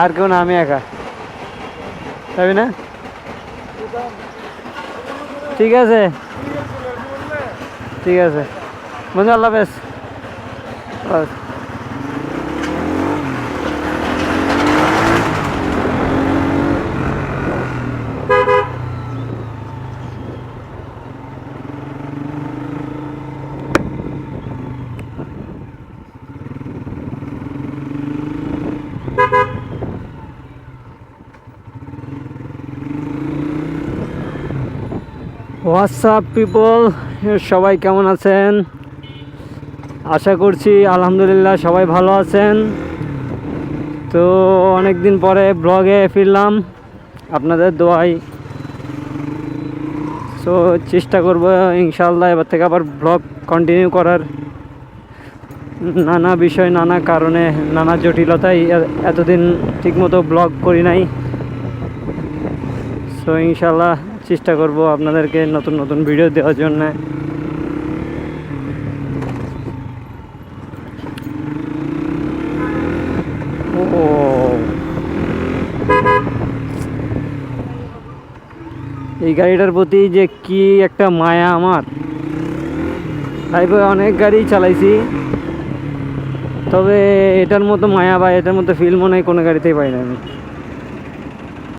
আর কেউ না, আমি একা, যাবি না? ঠিক আছে, ঠিক আছে বন্ধু, আল্লাহ হাফেজ। হোয়াটসঅ্যাপ পিপল, সবাই কেমন আছেন? আশা করছি আলহামদুলিল্লাহ সবাই ভালো আছেন। তো অনেক দিন পরে ব্লগে ফিরলাম আপনাদের দোয়ায়। সো চেষ্টা করব ইনশাআল্লাহ এবার থেকে আবার ব্লগ কন্টিনিউ করার। নানা বিষয়, নানা কারণে, নানা জটিলতায় এতদিন ঠিকমতো ব্লগ করি নাই। সো ইনশাআল্লাহ চেষ্টা করব আপনাদেরকে নতুন নতুন ভিডিও দেওয়ার জন্য। ও এই গাড়িটার প্রতি যে কি একটা মায়া আমার। লাইফে অনেক গাড়ি চালাইছি, তবে এটার মতো মায়া বা এটার মতো ফিল মনে হয় কোনো গাড়িতেই পাই না আমি।